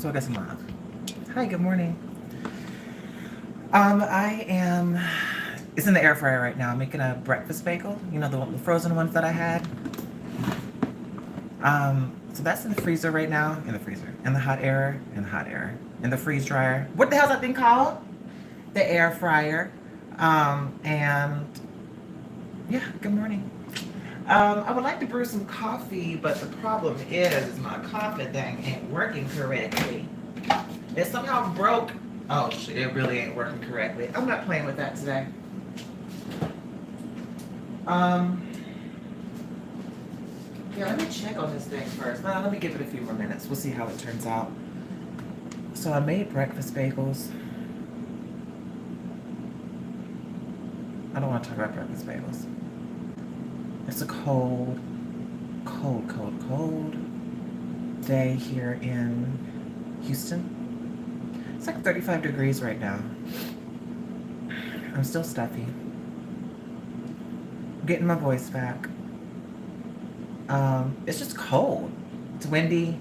So I guess I'm live. Hi, good morning. It's in the air fryer right now. I'm making a breakfast bagel. You know, the frozen ones that I had. So that's in the freezer right now. In the freezer. In the hot air. In the freeze dryer. What the hell's that thing called? The air fryer. And yeah, good morning. I would like to brew some coffee, but the problem is my coffee thing ain't working correctly. It somehow broke. Oh shit, it really ain't working correctly. I'm not playing with that today. Um, yeah, let me check on this thing first. Let me give it a few more minutes. We'll see how it turns out. So I made breakfast bagels. I don't want to talk about breakfast bagels. It's a cold day here in Houston. It's like 35 degrees right now. I'm still stuffy. Getting my voice back. It's just cold. It's windy.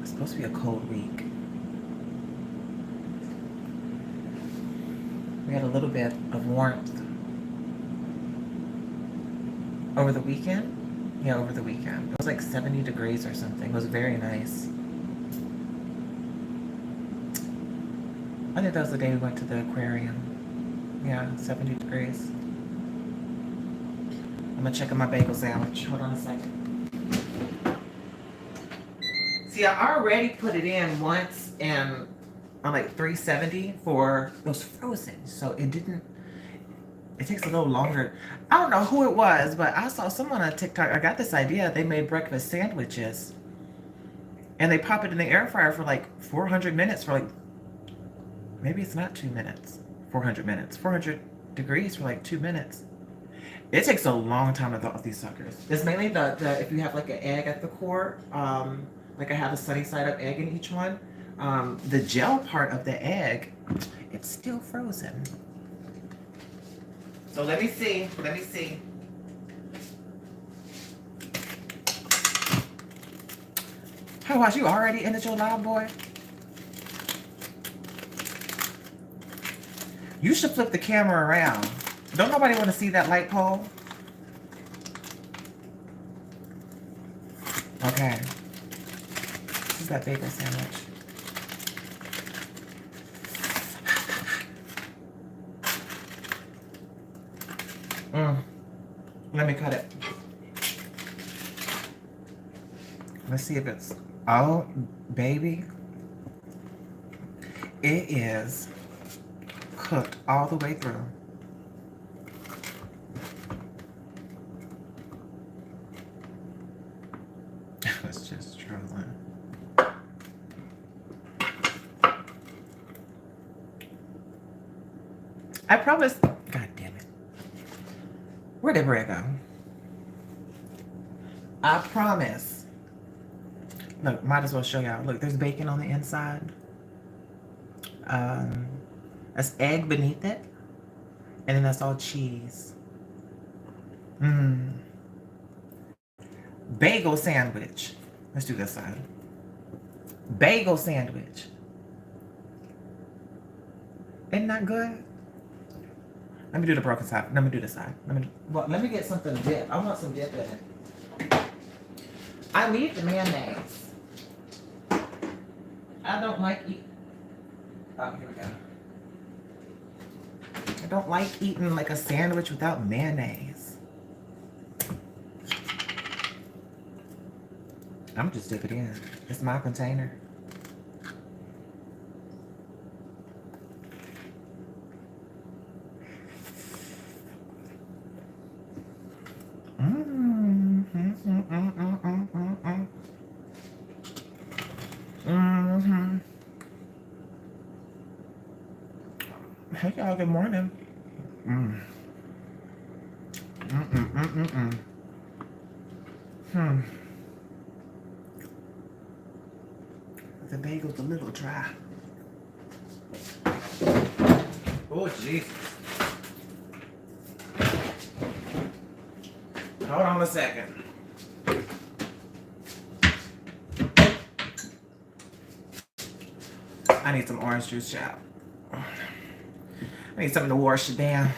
It's supposed to be a cold week. We had a little bit of warmth over the weekend. Yeah, over the weekend. It was like 70 degrees or something. It was very nice. I think that was the day we went to the aquarium. Yeah, 70 degrees. I'm gonna check on my bagel sandwich. Hold on a second. See, I already put it in once and on like 370 for those frozen. So it takes a little longer. I don't know who it was, but I saw someone on TikTok. I got this idea. They made breakfast sandwiches and they pop it in the air fryer for like 400 minutes for like, maybe it's not 2 minutes, 400 minutes, 400 degrees for like 2 minutes. It takes a long time to thaw these suckers. It's mainly the if you have like an egg at the core, like I have a sunny side up egg in each one, the gel part of the egg, it's still frozen. So let me see. How was you already ended your live, boy? You should flip the camera around. Don't nobody want to see that light pole? Okay. This is that bagel sandwich. Let me cut it. Let's see if it's... Oh, baby. It is cooked all the way through. That's just trolling. I promise. God damn it. Where did bread go? I promise. Look, might as well show y'all. Look, there's bacon on the inside. That's egg beneath it. And then that's all cheese. Bagel sandwich. Let's do this side. Bagel sandwich. Isn't that good? Let me do the broken side. Let me do this side. Let me get something dip. I want some dip in it. I need the mayonnaise. I don't like eat. Oh, here we go. I don't like eating like a sandwich without mayonnaise. I'm just dip it in. It's my container. Hey y'all, good morning. The bagel's a little dry. Oh, Jesus. Hold on a second. I need some orange juice, child. I need something to wash it down.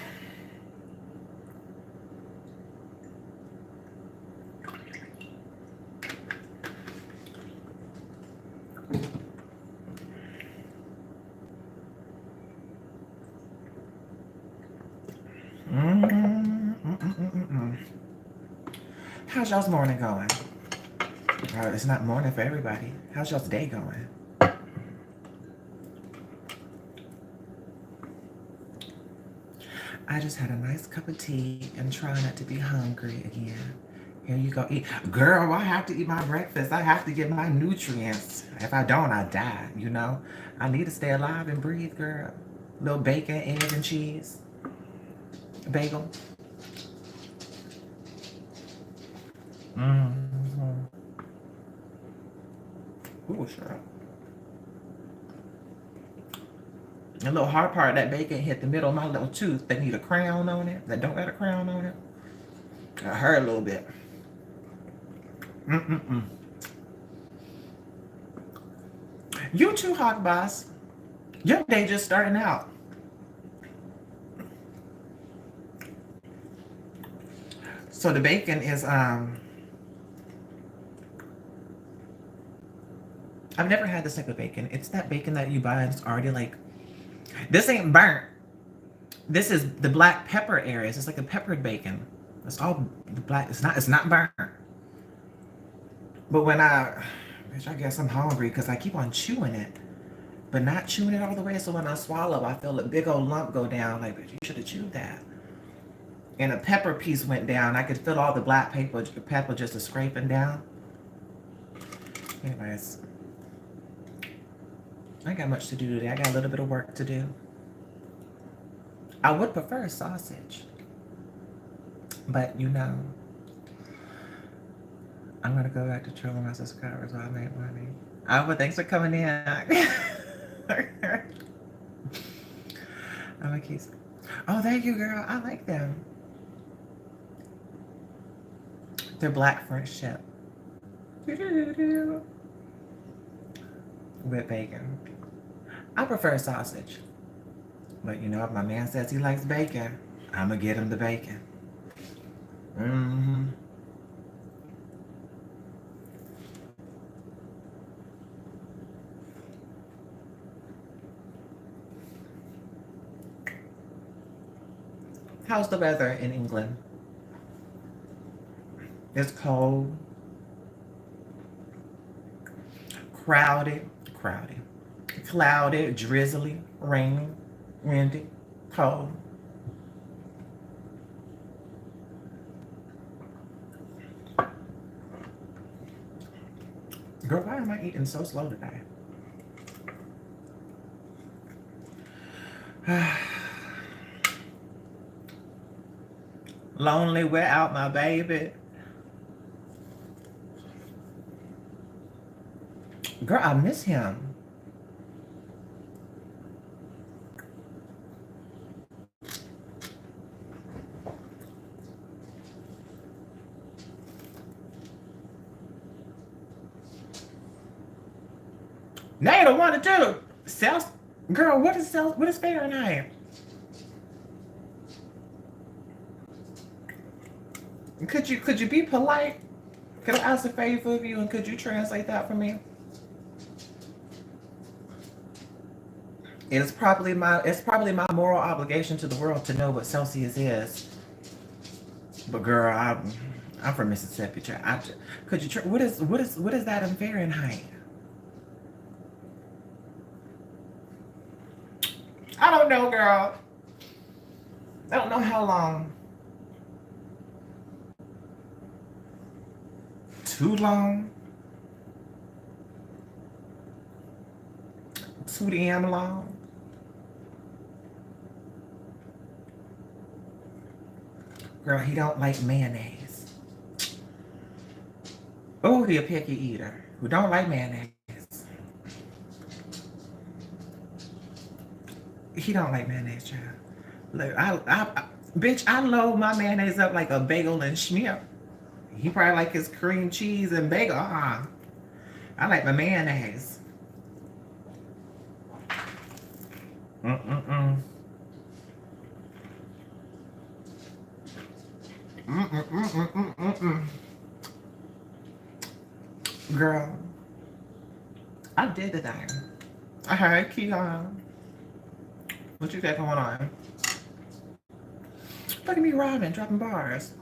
How's y'all's morning going? It's not morning for everybody. How's y'all's day going? I just had a nice cup of tea and try not to be hungry again. Here you go. Eat. Girl, I have to eat my breakfast. I have to get my nutrients. If I don't, I die, you know? I need to stay alive and breathe, girl. Little bacon, eggs, and cheese. Bagel. Mm-hmm. Ooh, sure. A little hard part, that bacon hit the middle of my little tooth that need a crown on it, that don't got a crown on it. I hurt a little bit. You too, Hawk Boss. Your day just starting out. So the bacon is I've never had this type of bacon. It's that bacon that you buy and it's already like, this ain't burnt. This is the black pepper areas. It's like a peppered bacon. It's all the black. It's not burnt. But when I guess I'm hungry because I keep on chewing it, but not chewing it all the way. So when I swallow, I feel a big old lump go down. Like, you should have chewed that. And a pepper piece went down. I could feel all the black pepper just a scraping down. Anyways, I ain't got much to do today. I got a little bit of work to do. I would prefer a sausage, but you know, I'm gonna go back to trolling my subscribers while I make money. Oh, but thanks for coming in. I'm gonna keep. Oh, thank you, girl. I like them. They're black French chip with bacon. I prefer sausage, but you know, if my man says he likes bacon, I'm gonna get him the bacon. Mm-hmm. How's the weather in England? It's cold, crowded, cloudy, drizzly, rainy, windy, cold. Girl, why am I eating so slow today? Lonely without my baby. Girl, I miss him. Nada wanted to. Celsius. Girl, what is Fahrenheit? Could you be polite? Could I ask a favor of you and could you translate that for me? It's probably my moral obligation to the world to know what Celsius is. But girl, I'm from Mississippi. Could you what is that in Fahrenheit? I don't know, girl. I don't know how long. Too long? Too damn long? Girl, he don't like mayonnaise. Oh, he a picky eater who don't like mayonnaise. He don't like mayonnaise, child. Look, bitch, I load my mayonnaise up like a bagel and schmear. He probably like his cream cheese and bagel. I like my mayonnaise. Mm-mm-mm. Mm-mm-mm-mm-mm-mm. Girl, I did the thing. I heard Keon. What you got going on? Look at me rhyming, dropping bars.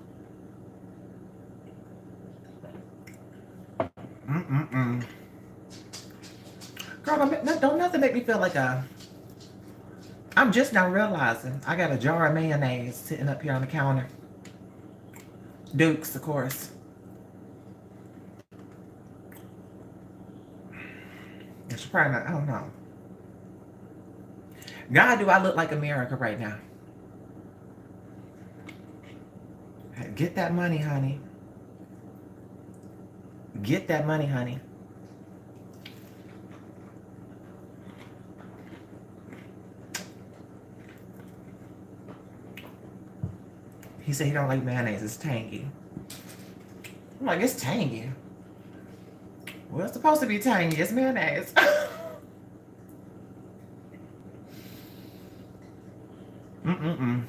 Mm-mm-mm. Girl, don't nothing make me feel like a... I'm just now realizing I got a jar of mayonnaise sitting up here on the counter. Duke's, of course. It's probably not, I don't know. God, do I look like America right now? Get that money, honey. Get that money, honey. He said he don't like mayonnaise. It's tangy. I'm like, it's tangy. Well, it's supposed to be tangy. It's mayonnaise. Mm-mm-mm.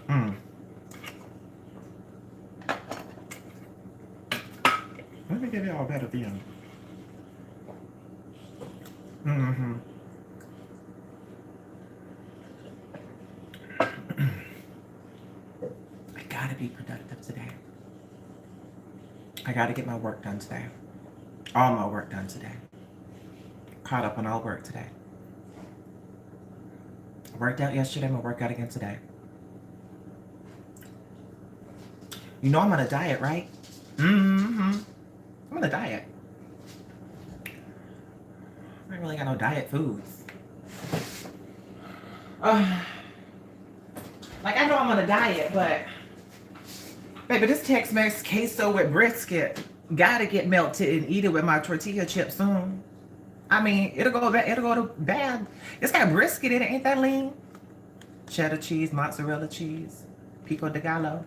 Mm. Let me give y'all a better view. Mm-hmm. I gotta be productive today. I gotta get my work done today. All my work done today. Caught up on all work today. I worked out yesterday. I'm gonna work out again today. You know I'm on a diet, right? Mm-hmm. I'm on a diet. I ain't really got no diet foods. Like, I know I'm on a diet, but baby, this Tex-Mex queso with brisket gotta get melted and eat it with my tortilla chips soon. I mean, it'll go to bad. It's got brisket in it, ain't that lean? Cheddar cheese, mozzarella cheese, pico de gallo,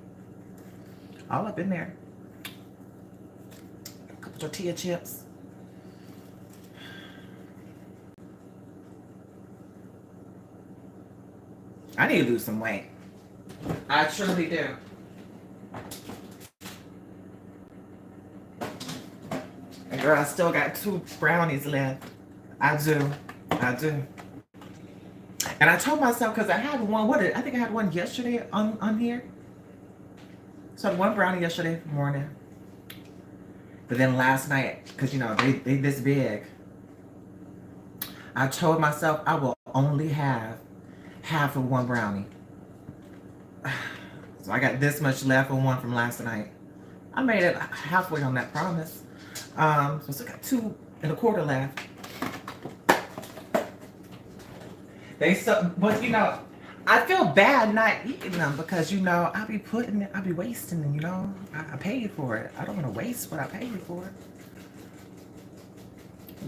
all up in there. A couple tortilla chips. I need to lose some weight. I truly do. And girl, I still got 2 brownies left. I do. I do. And I told myself, because I had one, I think I had one yesterday on here. So I had one brownie yesterday morning. But then last night, because you know, they this big, I told myself I will only have half of one brownie. So I got this much left of one from last night. I made it halfway on that promise. So I still got 2 1/4 left. But you know, I feel bad not eating them because you know I'll be wasting them. You know, I paid for it. I don't want to waste what I paid for.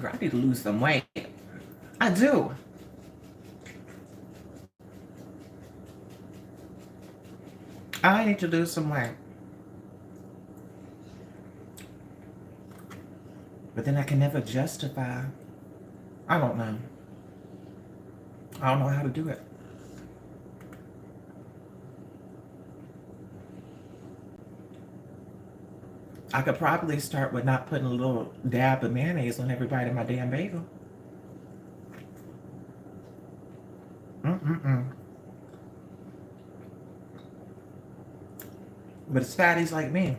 Girl, I need to lose some weight. I do. I need to lose some weight. But then I can never justify. I don't know. I don't know how to do it. I could probably start with not putting a little dab of mayonnaise on every bite of my damn bagel. Mm-mm-mm. But it's fatties like me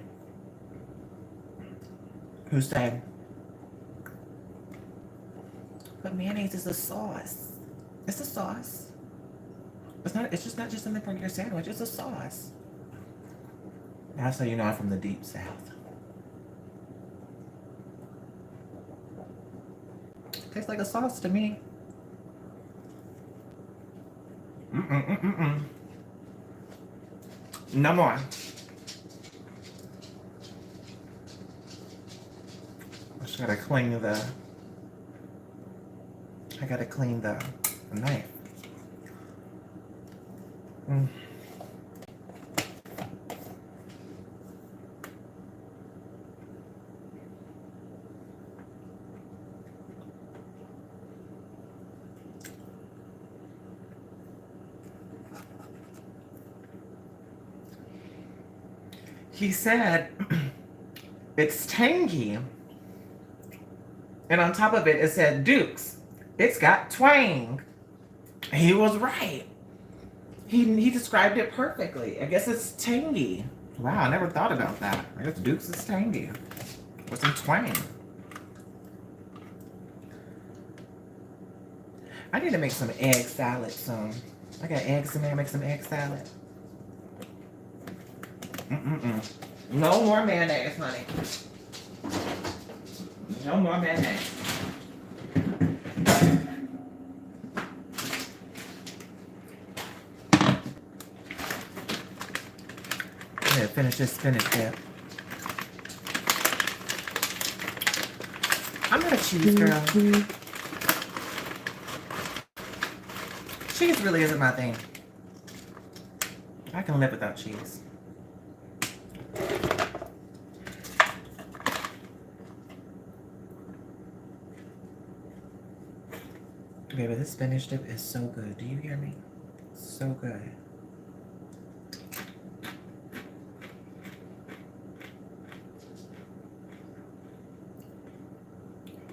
who say, but mayonnaise is a sauce. It's a sauce. It's just not just something for your sandwich. It's a sauce. That's how you know I'm from the deep south. Tastes like a sauce to me. Mm-mm-mm-mm-mm. No more. I gotta clean the knife. Mm. he said it's tangy. And on top of it, it said Dukes. It's got twang. He was right. He described it perfectly. I guess it's tangy. Wow, I never thought about that. I guess Dukes is tangy. With some twang. I need to make some egg salad soon. I got eggs in there. Make some egg salad. No more mayonnaise, honey. No more mayonnaise. I'm gonna finish this spinach dip. I'm not a cheese girl. Cheese really isn't my thing. I can live without cheese. Baby, this spinach dip is so good. Do you hear me? So good.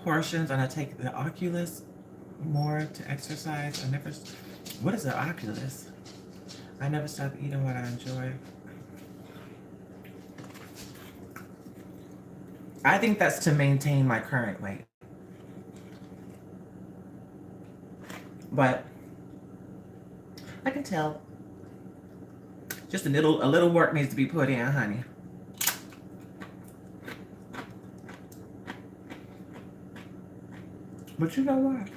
Portions, and I take the Oculus more to exercise. What is the Oculus? I never stop eating what I enjoy. I think that's to maintain my current weight. But I can tell just a little work needs to be put in, honey. But you know what?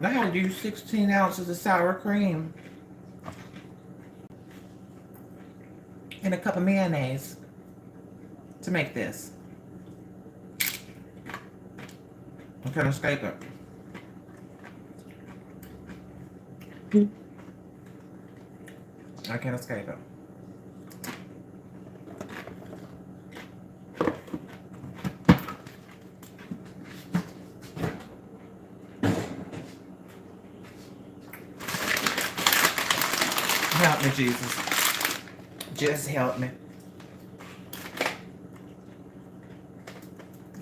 I had to use 16 ounces of sour cream and a cup of mayonnaise to make this. I can't escape it. I can't escape it. Help me, Jesus. Just help me.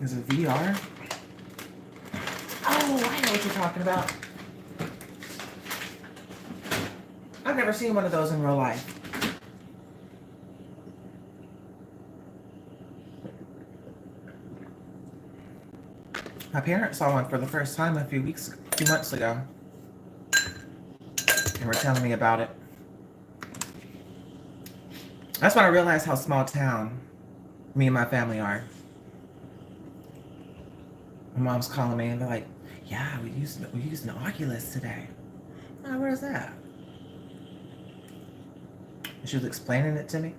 Is it VR? Oh, I know what you're talking about. I've never seen one of those in real life. My parents saw one for the first time a few months ago. And were telling me about it. That's when I realized how small town me and my family are. My mom's calling me and they're like, yeah, we used an Oculus today. Oh, where's that? And she was explaining it to me.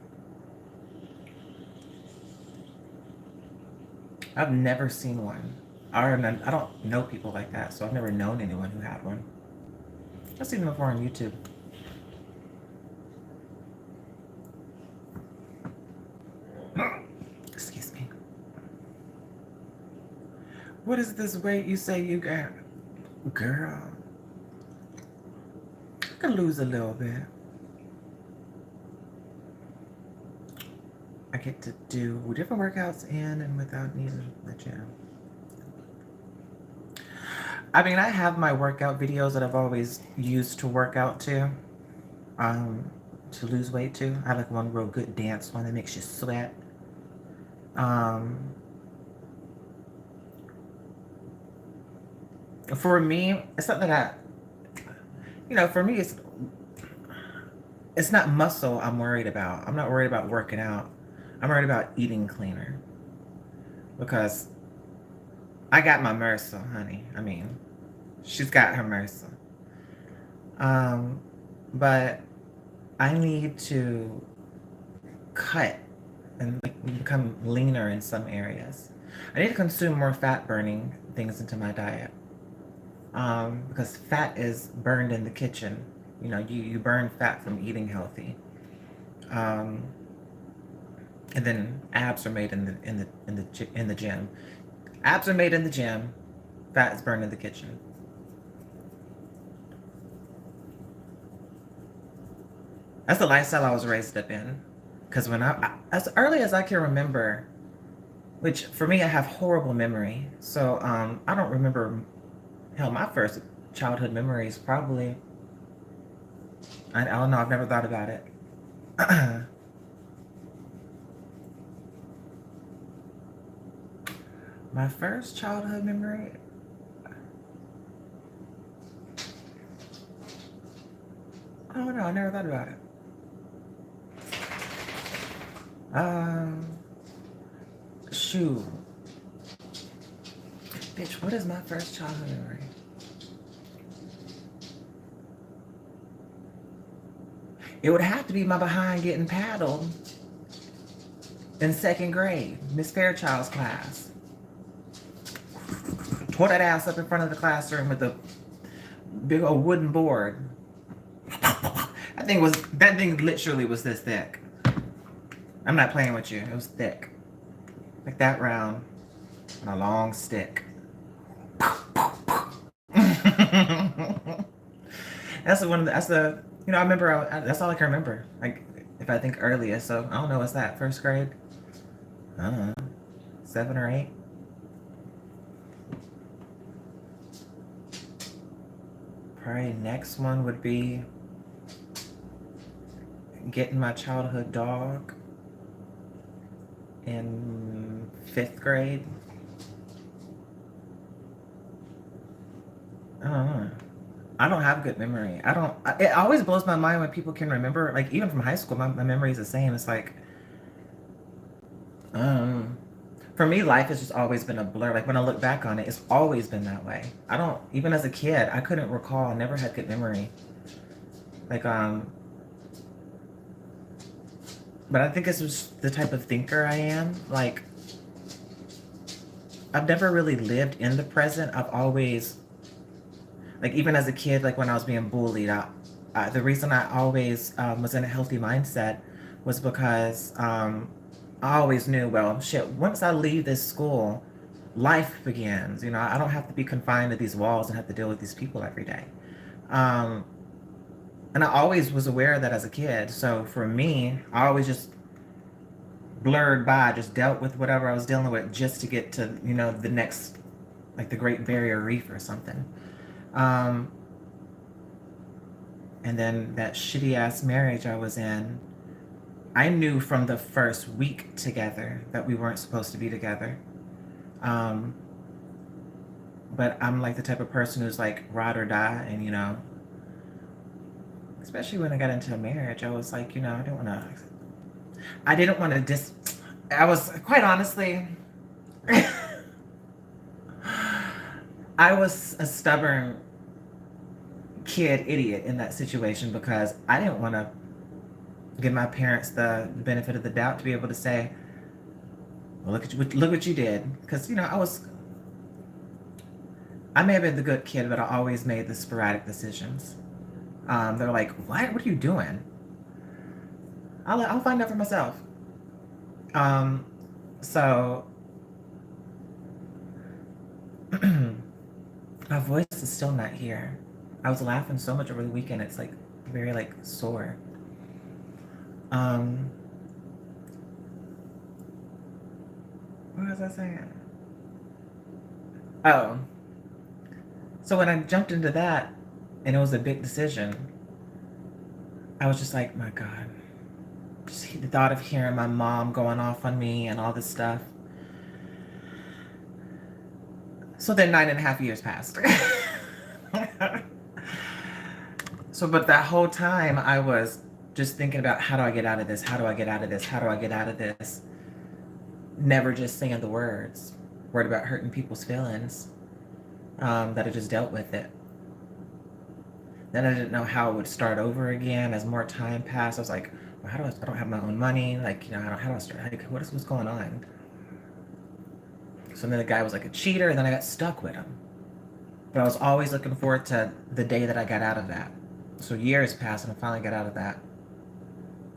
I've never seen one. I don't know people like that, so I've never known anyone who had one. I've seen them before on YouTube. Excuse me. What is this weight you say you got? Girl, I could lose a little bit. I get to do different workouts in and without needing the gym. I mean, I have my workout videos that I've always used to work out to lose weight to. I have like one real good dance one that makes you sweat. For me, it's something that, for me, it's not muscle I'm worried about. I'm not worried about working out. I'm worried about eating cleaner. Because I got my MRSA, honey. I mean, she's got her MRSA. But I need to cut and become leaner in some areas. I need to consume more fat-burning things into my diet. Because fat is burned in the kitchen. You burn fat from eating healthy. And then abs are made in the gym. Abs are made in the gym. Fat is burned in the kitchen. That's the lifestyle I was raised up in. Because as early as I can remember, which for me, I have horrible memory. So I don't remember, hell, my first childhood memories probably, I don't know, I've never thought about it. My first childhood memory, I don't know, I never thought about it. Um, Shoot. Bitch, what is my first childhood memory? It would have to be my behind getting paddled in second grade, Miss Fairchild's class. Tore that ass up in front of the classroom with a big old wooden board. That thing literally was this thick. I'm not playing with you. It was thick. Like that round on a long stick. I remember, that's all I can remember. Like, if I think earlier, so I don't know, what's that, first grade? I don't know, 7 or 8? Probably next one would be getting my childhood dog in 5th grade. I don't know. I don't have good memory. It always blows my mind when people can remember, like, even from high school, my memory is the same. It's like, um, for me, life has just always been a blur. Like, when I look back on it, it's always been that way. Even as a kid, I couldn't recall, I never had good memory. Like, but I think it's just the type of thinker I am. Like, I've never really lived in the present. I've always, like, even as a kid, like when I was being bullied, the reason I always was in a healthy mindset was because I always knew, well, shit, once I leave this school, life begins. I don't have to be confined to these walls and have to deal with these people every day. Um, and I always was aware of that as a kid. So for me, I always just blurred by, just dealt with whatever I was dealing with just to get to, the next, like the Great Barrier Reef or something. Um, and then that shitty ass marriage I was in, I knew from the first week together that we weren't supposed to be together. Um, but I'm like the type of person who's like ride or die, and especially when I got into a marriage, I was like, I didn't want to I was quite honestly, I was a stubborn kid idiot in that situation because I didn't want to give my parents the benefit of the doubt to be able to say, well, look what you did. Because, I may have been the good kid, but I always made the sporadic decisions. They're like, what are you doing? I'll find out for myself. Um, so my voice is still not here. I was laughing so much over the weekend. It's like very like sore. Um, what was I saying? Oh, so when I jumped into that, and it was a big decision, I was just like, my God. Just the thought of hearing my mom going off on me and all this stuff. So then 9.5 years passed. But that whole time I was just thinking about, how do I get out of this? How do I get out of this? How do I get out of this? Never just saying the words. Worried about hurting people's feelings. That I just dealt with it. Then I didn't know how it would start over again as more time passed. I was like, well, I don't have my own money. Like, how do I start? What's going on? So then the guy was like a cheater, and then I got stuck with him. But I was always looking forward to the day that I got out of that. So years passed, and I finally got out of that.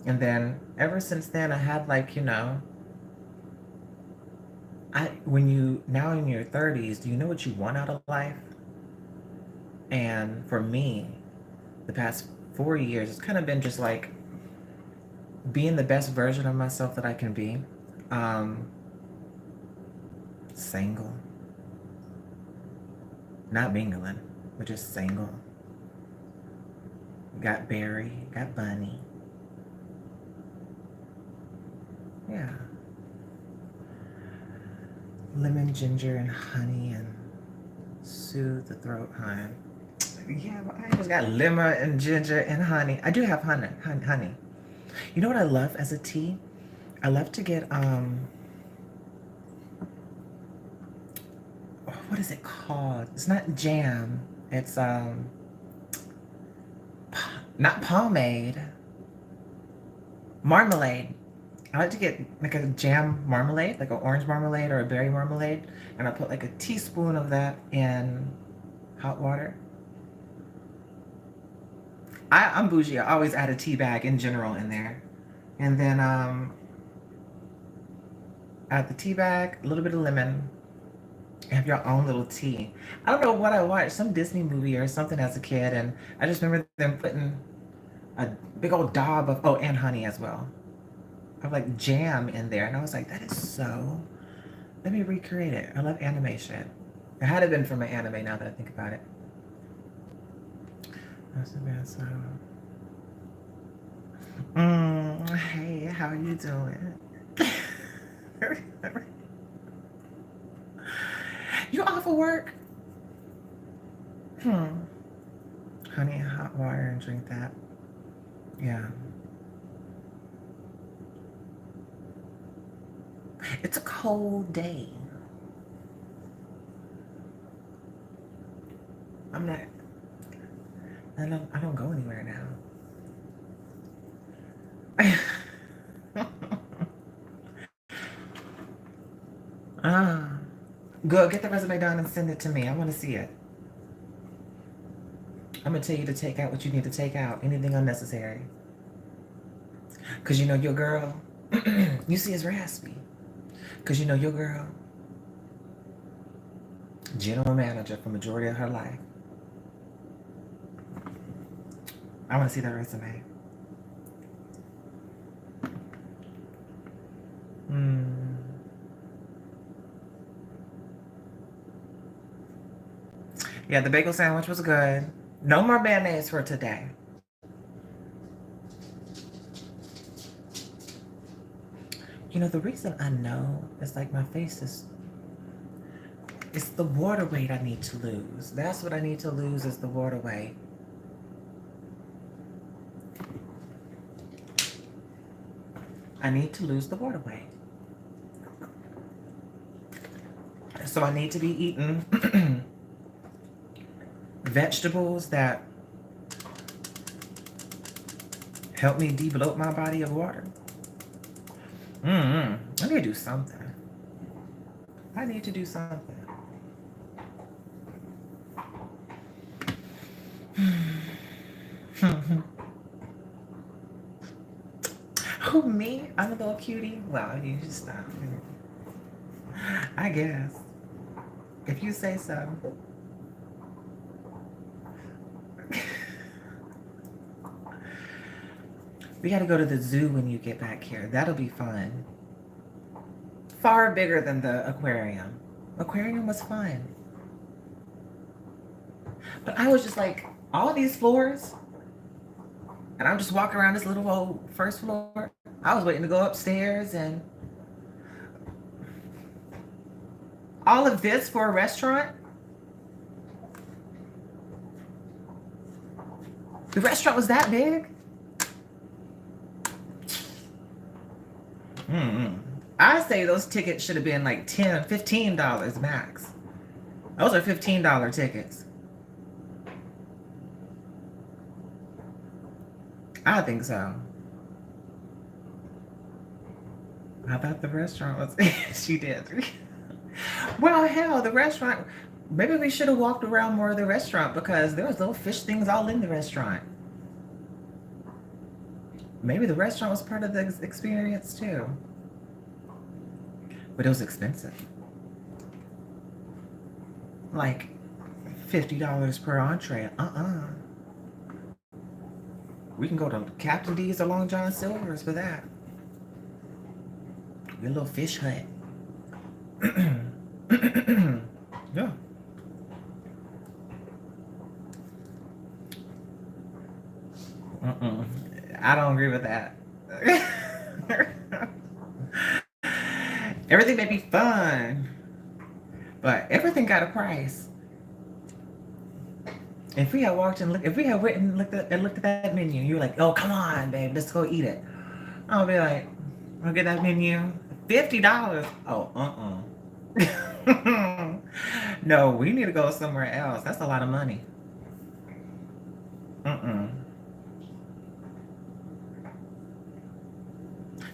And then ever since then, I had like, when you now in your 30s, do you know what you want out of life? And for me, the past 4 years, it's kind of been just like being the best version of myself that I can be. Um, Single. Not mingling, but just single. Got Barry, got Bunny. Yeah. Lemon, ginger, and honey, and soothe the throat, honey. Yeah, but I just got lemon and ginger and honey. I do have honey. You know what I love as a tea? I love to get what is it called? It's not jam. It's not pomade. Marmalade. I like to get like a jam marmalade, like an orange marmalade or a berry marmalade, and I put like a teaspoon of that in hot water. I'm bougie. I always add a tea bag in general in there. And then add the tea bag, a little bit of lemon, have your own little tea. I don't know what I watched, some Disney movie or something as a kid, and I just remember them putting a big old daub of, oh, and honey as well, of like jam in there. And I was like, that is so, let me recreate it. I love animation. It had to have been from an anime now that I think about it. That's the best. Hey, how are you doing? You off of work? Honey and hot water and drink that. Yeah. It's a cold day. I'm not. I don't go anywhere now. Ah. Go get the resume done and send it to me. I want to see it. I'm gonna tell you to take out what you need to take out. Anything unnecessary. Cause you know your girl. You see, it's raspy. Cause you know your girl. General manager for majority of her life. I want to see that resume. Yeah, the bagel sandwich was good. No more mayonnaise for today. You know, the reason I know is like my face is, it's the water weight I need to lose. That's what I need to lose, is the water weight. I need to lose the water weight. So I need to be eating vegetables that help me de-bloat my body of water. I need to do something. I need to do something. Who, me? I'm a little cutie? Well, you just stop. I guess. If you say so. We gotta go to the zoo when you get back here. That'll be fun. Far bigger than the aquarium. Aquarium was fun. But I was just like, all these floors, and I'm just walking around this little old first floor. I was waiting to go upstairs, and all of this for a restaurant. The restaurant was that big? I say those tickets should have been like $10, $15 max. Those are $15 tickets. I think so. I thought the restaurant was, she did. Well, hell, the restaurant, maybe we should have walked around more of the restaurant, because there was little fish things all in the restaurant. Maybe the restaurant was part of the experience too. But it was expensive. Like $50 per entree. We can go to Captain D's or Long John Silver's for that. Your little fish hut. Yeah. Mm-mm. I don't agree with that. Everything may be fun, but everything got a price. If we had walked and looked, if we had went and looked at that menu, you're like, "Oh, come on, babe, let's go eat it." I'll be like, "Look at that menu, $50." Oh, no, we need to go somewhere else. That's a lot of money. Mm-mm.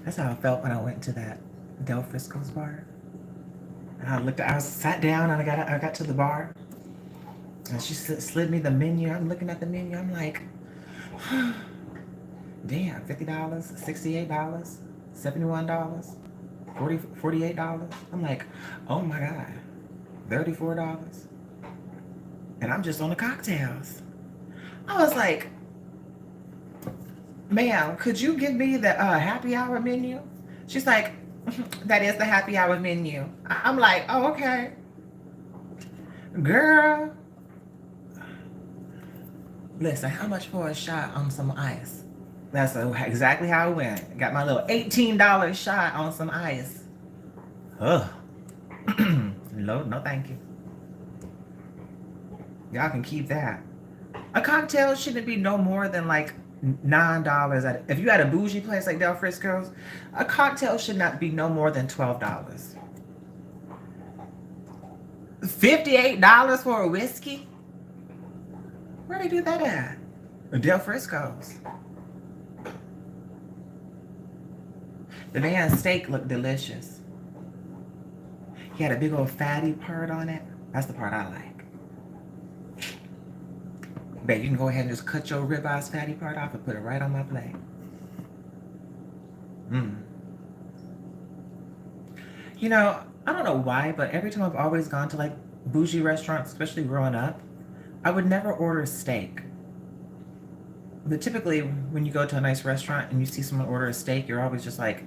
That's how I felt when I went to that Del Frisco's bar. And I sat down and I got to the bar, and she slid me the menu. I'm looking at the menu. I'm like, damn, $50, $68, $71, $48. I'm like, oh my God, $34. And I'm just on the cocktails. I was like, ma'am, could you give me the happy hour menu? She's like, that is the happy hour menu. I'm like, oh, okay. Girl, listen, how much for a shot on some ice? That's exactly how it went. Got my little $18 shot on some ice. Ugh. No, thank you. Y'all can keep that. A cocktail shouldn't be no more than like $9. If you had a bougie place like Del Frisco's, a cocktail should not be no more than $12. $58 for a whiskey? Where they do that at? Del Frisco's. The man's steak looked delicious. He had a big old fatty part on it. That's the part I like. Babe, you can go ahead and just cut your ribeyes fatty part off and put it right on my plate. You know, I don't know why, but every time I've always gone to like bougie restaurants, especially growing up, I would never order steak. But typically, when you go to a nice restaurant and you see someone order a steak, you're always just like,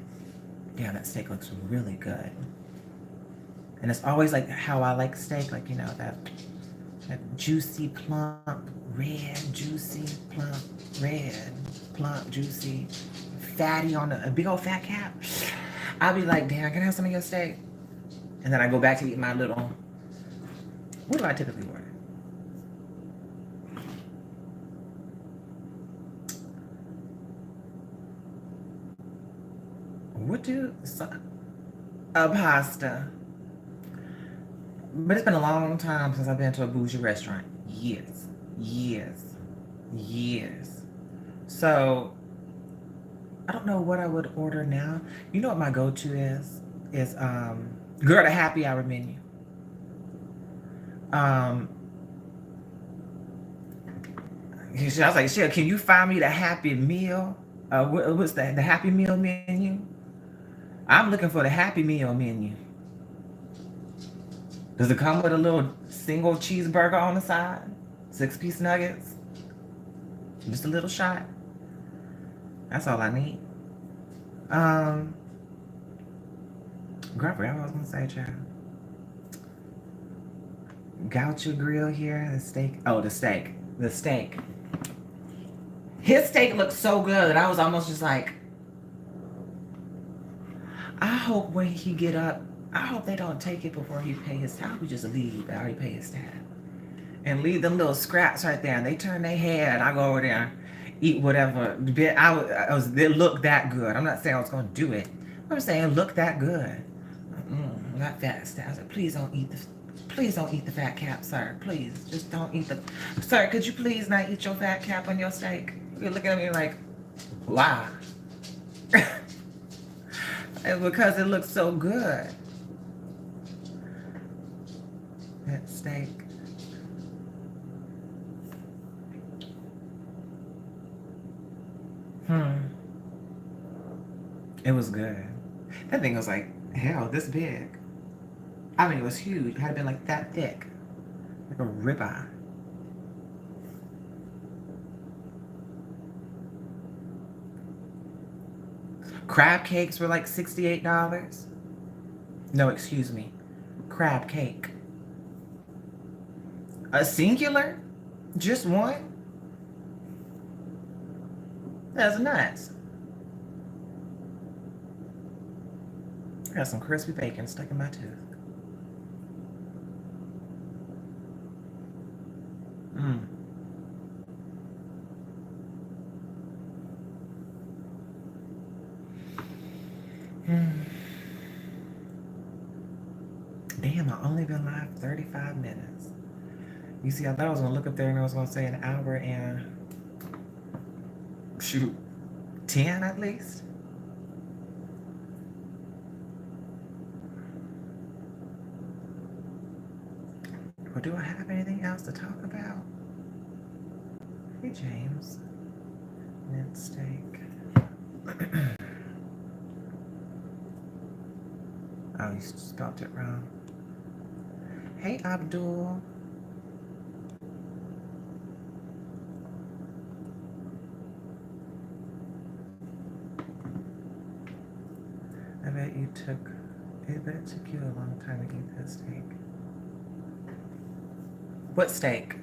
damn, that steak looks really good. And it's always like how I like steak, like, you know, that juicy, plump, red, juicy, plump, red, plump, juicy, fatty on a big old fat cap. I'll be like, damn, can I have some of your steak? And then I go back to eat my little, what do I typically order? A pasta. But it's been a long time since I've been to a bougie restaurant. Years. So I don't know what I would order now. You know what my go-to is? Girl, the happy hour menu. I was like, shit, can you find me the happy meal? What's that? The happy meal menu? I'm looking for the happy meal menu. Does it come with a little single cheeseburger on the side? 6-piece nuggets? Just a little shot? That's all I need. Girl, I forgot what I was gonna say, child. Gaucho Grill here, the steak. Oh, the steak. His steak looked so good. I was almost just like, I hope when he get up, I hope they don't take it before he pay his tab. We just leave after he pay his tab. And leave them little scraps right there. And they turn their head. I go over there, eat whatever. They look that good. I'm not saying I was going to do it. I'm saying look that good. Not fat stuff. I was like, please don't eat the fat cap, sir. Please, just don't eat the. Sir, could you please not eat your fat cap on your steak? You're looking at me like, why? And because it looks so good. That steak. It was good. That thing was like, hell, this big. I mean, it was huge. It had been like that thick. Like a ribeye. Crab cakes were like $68. No, excuse me. Crab cake. A singular? Just one? That's nuts. I got some crispy bacon stuck in my tooth. Mm. Mm. Damn, I only been live 35 minutes. You see, I thought I was gonna look up there and I was gonna say an hour and shoot, 10 at least. Or do I have anything else to talk about? Hey, James. Mint steak. Oh, you spelled it wrong. Hey, Abdul. I bet you took. It took you a long time to eat that steak. What steak?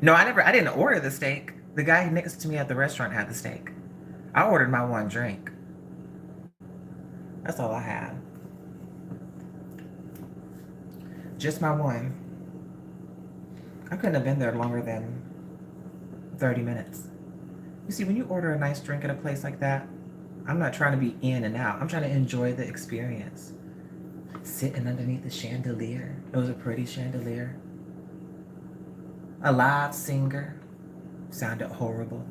No, I didn't order the steak. The guy next to me at the restaurant had the steak. I ordered my one drink. That's all I had. Just my one. I couldn't have been there longer than 30 minutes. You see, when you order a nice drink at a place like that, I'm not trying to be in and out. I'm trying to enjoy the experience. Sitting underneath the chandelier. It was a pretty chandelier. A live singer. Sounded horrible.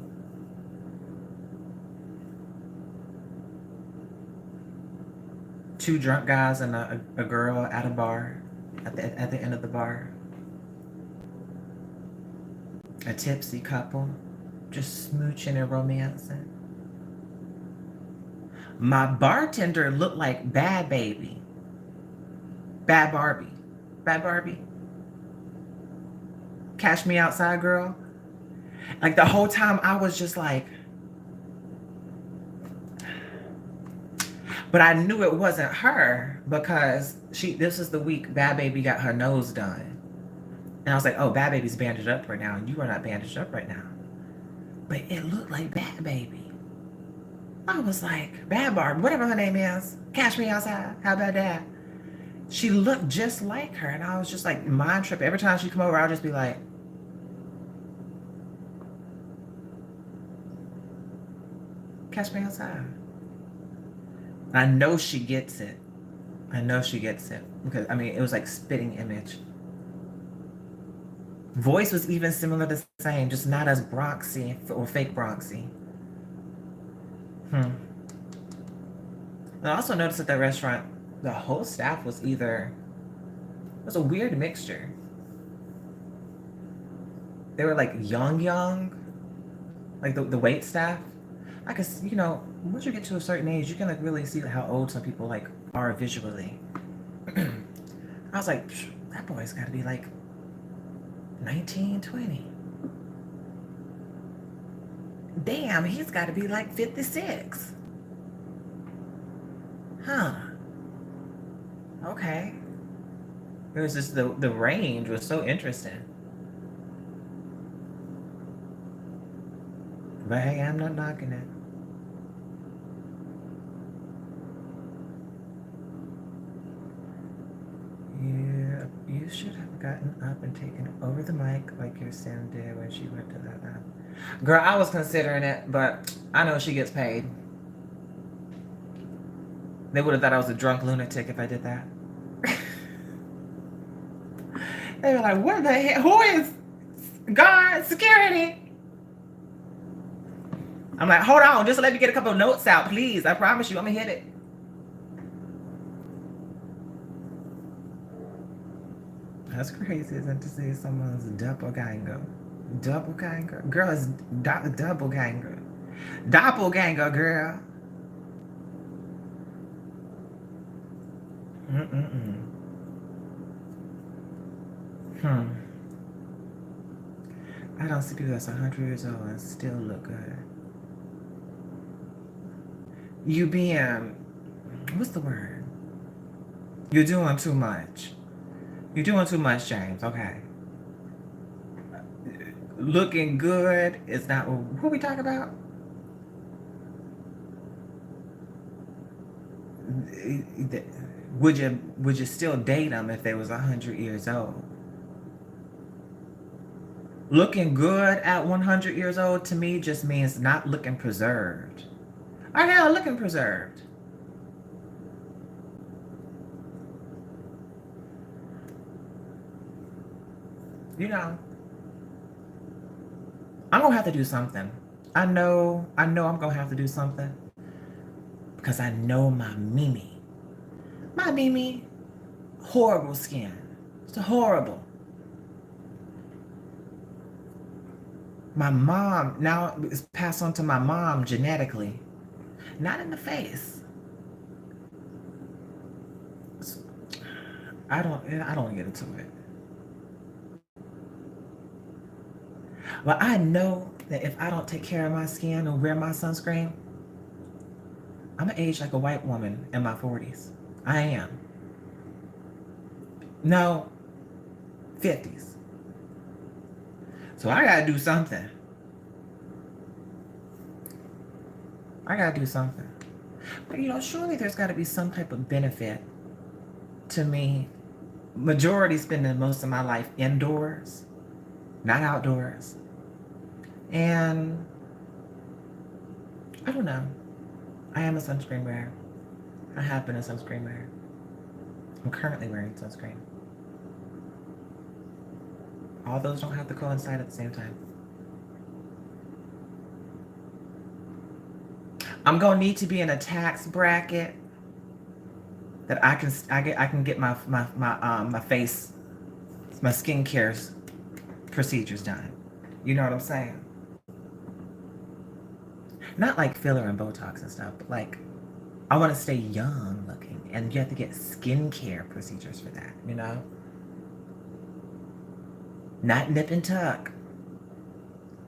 Two drunk guys and a girl at a bar. At the end of the bar. A tipsy couple. Just smooching and romancing. My bartender looked like Bad Baby. Bad Barbie. Bad Barbie. Cash Me Outside Girl. Like the whole time I was just like, but I knew it wasn't her because this is the week Bad Baby got her nose done. And I was like, oh, Bad Baby's bandaged up right now and you are not bandaged up right now. But it looked like Bad Baby. I was like, Bad Barbie, whatever her name is, Cash Me Outside. How about that? She looked just like her. And I was just like, mind trip. Every time she'd come over, I'll just be like, Catch Me Outside. I know she gets it. I know she gets it. Because, I mean, it was like spitting image. Voice was even similar to the same, just not as Bronxy or fake Bronxy. And I also noticed at that restaurant, the whole staff was it was a weird mixture. They were like young, like the wait staff. I guess, once you get to a certain age, you can like really see how old some people like are visually. I was like, that boy's got to be like 19, 20. Damn, he's got to be like 56. Huh. Okay. It was just the range was so interesting. But hey, I'm not knocking it. You should have gotten up and taken over the mic like your Sim did when she went to that. Girl, I was considering it, but I know she gets paid. They would have thought I was a drunk lunatic if I did that. They were like, what the hell? Who is guard security? I'm like, hold on, just let me get a couple of notes out, please. I promise you, I'm gonna hit it. That's crazy, isn't it, to see someone's doppelganger? Doppelganger? Girl, it's doppelganger. Doppelganger, girl. I don't see people that's 100 years old and still look good. you being, what's the word? You're doing too much. You're doing too much, James. Okay. Looking good is not what we talk about. Would you still date them if they was 100 years old? Looking good at 100 years old to me just means not looking preserved. Or hell, looking preserved. You know, I'm gonna have to do something. I know I'm gonna have to do something because I know my Mimi. My Mimi, horrible skin. It's horrible. My mom, now it's passed on to my mom genetically. Not in the face. I don't get into it. But I know that if I don't take care of my skin and wear my sunscreen, I'm gonna age like a white woman in my 40s. I am. No, 50s. So I gotta do something. I gotta do something. But surely there's gotta be some type of benefit to me. Majority spending most of my life indoors, not outdoors. And I don't know. I am a sunscreen wearer. I have been a sunscreen wearer. I'm currently wearing sunscreen. All those don't have to coincide at the same time. I'm gonna need to be in a tax bracket that I can get my face, my skincare procedures done. You know what I'm saying? Not like filler and Botox and stuff, but like I want to stay young looking, and you have to get skincare procedures for that. Not nip and tuck.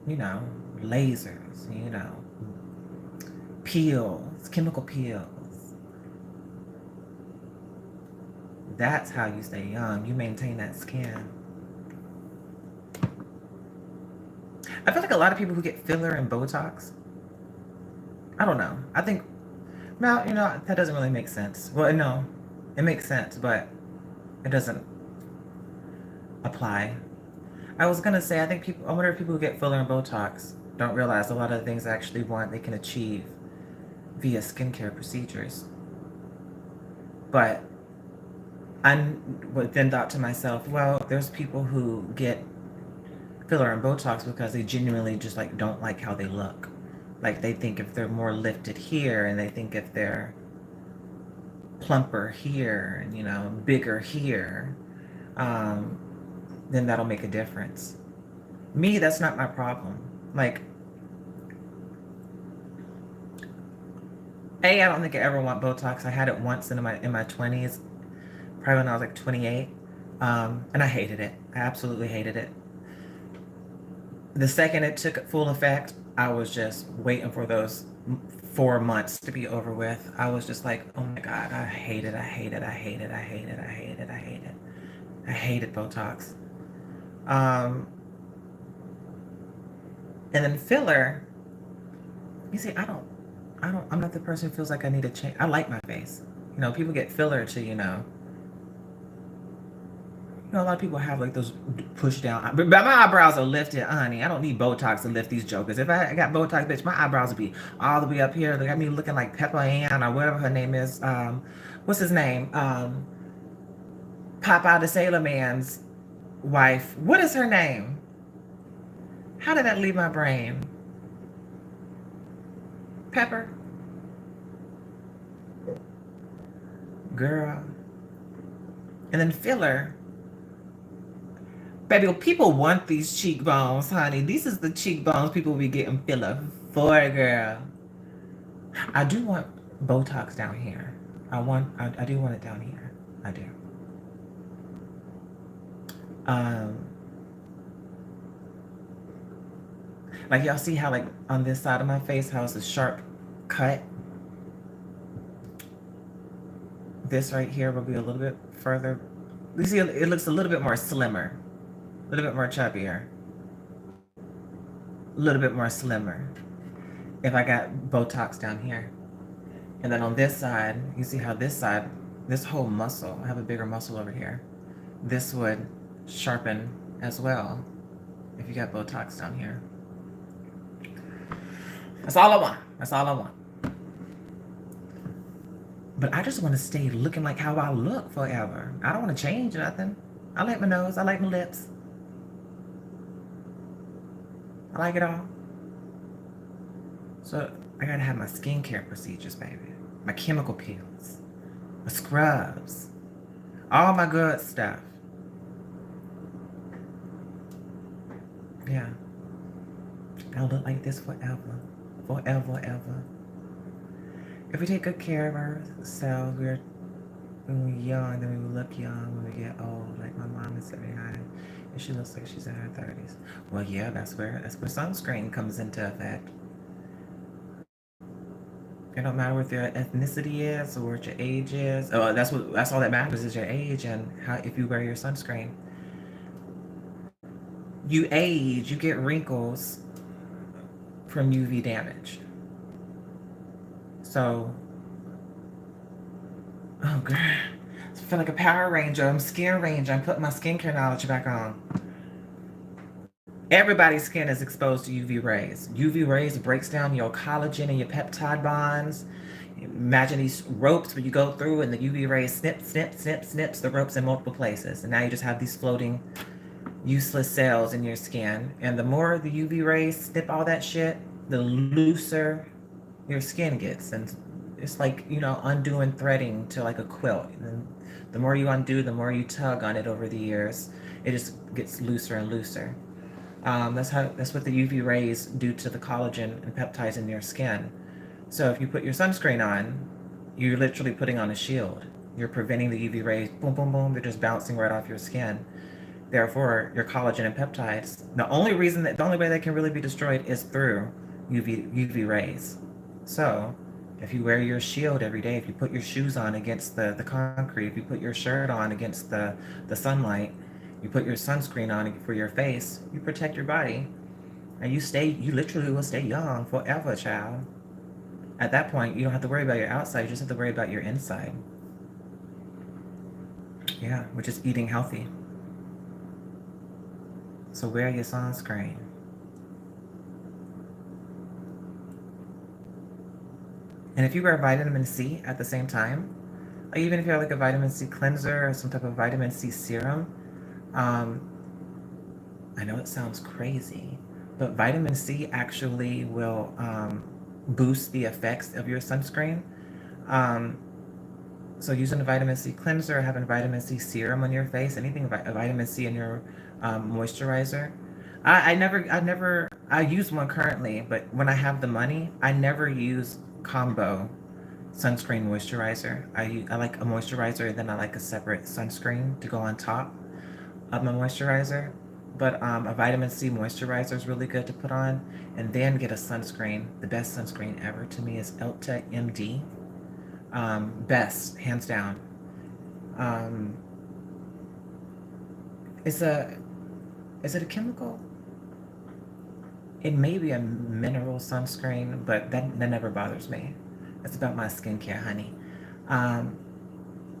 Lasers. Peels, chemical peels. That's how you stay young. You maintain that skin. I feel like a lot of people who get filler and Botox, I don't know. I think, well, that doesn't really make sense. Well, no, it makes sense, but it doesn't apply. I was gonna say, I wonder if people who get filler and Botox don't realize a lot of the things they actually want, they can achieve via skincare procedures. But I then thought to myself, well, there's people who get filler and Botox because they genuinely just like don't like how they look. Like they think if they're more lifted here, and they think if they're plumper here, and bigger here, then that'll make a difference. Me, that's not my problem. Like, I don't think I ever want Botox. I had it once in my 20s, probably when I was like 28, and I hated it. I absolutely hated it. The second it took full effect, I was just waiting for those 4 months to be over with. I was just like, oh my God, I hate it, I hate it, I hate it, I hate it, I hate it, I hate it. I hated Botox. And then filler, you see, I'm not the person who feels like I need to change. I like my face. People get filler to, a lot of people have like those push down, but my eyebrows are lifted, honey. I don't need Botox to lift these jokers. If I got Botox, bitch, my eyebrows would be all the way up here. They got me looking like Pepper Ann or whatever her name is. What's his name? Popeye the Sailor Man's wife. What is her name? How did that leave my brain? Pepper? Girl. And then filler. Baby, people want these cheekbones, honey. These is the cheekbones people be getting filler for, girl. I do want Botox down here. I do want it down here. I do. Like y'all see how like on this side of my face, how it's a sharp cut? This right here will be a little bit further. You see, it looks a little bit more slimmer, a little bit more chubbier, a little bit more slimmer. If I got Botox down here. And then on this side, you see how this side, this whole muscle, I have a bigger muscle over here. This would sharpen as well if you got Botox down here. That's all I want. That's all I want. But I just want to stay looking like how I look forever. I don't want to change nothing. I like my nose. I like my lips. I like it all. So I gotta have my skincare procedures, baby. My chemical peels, my scrubs, all my good stuff. Yeah. I'll look like this forever. Forever, ever. If we take good care of ourselves, when we're young, then we will look young when we get old. Like my mom is 79 and she looks like she's in her 30s. Well, yeah, that's where sunscreen comes into effect. It don't matter what your ethnicity is or what your age is. Oh, that's all that matters is your age and how if you wear your sunscreen. You age, you get wrinkles from UV damage. So, oh girl, I feel like a Power Ranger. I'm Skin Ranger. I'm putting my skincare knowledge back on. Everybody's skin is exposed to UV rays. UV rays breaks down your collagen and your peptide bonds. Imagine these ropes where you go through and the UV rays snips the ropes in multiple places. And now you just have these floating useless cells in your skin. And the more the UV rays snip all that shit, the looser your skin gets. And it's like, undoing threading to like a quilt. And the more you undo, the more you tug on it over the years, it just gets looser and looser. That's what the UV rays do to the collagen and peptides in your skin. So if you put your sunscreen on, you're literally putting on a shield. You're preventing the UV rays, boom, boom, boom, they're just bouncing right off your skin. Therefore, your collagen and peptides, the only way they can really be destroyed is through UV rays. So if you wear your shield every day, if you put your shoes on against the concrete, if you put your shirt on against the sunlight, you put your sunscreen on for your face, you protect your body, and you literally will stay young forever, child. At that point, you don't have to worry about your outside, you just have to worry about your inside. Yeah, which is eating healthy. So wear your sunscreen. And if you wear vitamin C at the same time, like even if you have like a vitamin C cleanser or some type of vitamin C serum, I know it sounds crazy, but vitamin C actually will boost the effects of your sunscreen. Um, so using a vitamin C cleanser or having a vitamin C serum on your face, anything a vitamin C in your moisturizer. I use one currently, but when I have the money, I never use combo sunscreen moisturizer. I like a moisturizer and then I like a separate sunscreen to go on top of my moisturizer. But a vitamin C moisturizer is really good to put on, and then get a sunscreen. The best sunscreen ever to me is Elta MD. Best, hands down. Um, it's a is it a chemical? It may be a mineral sunscreen, but that never bothers me. It's about my skincare, honey. Um,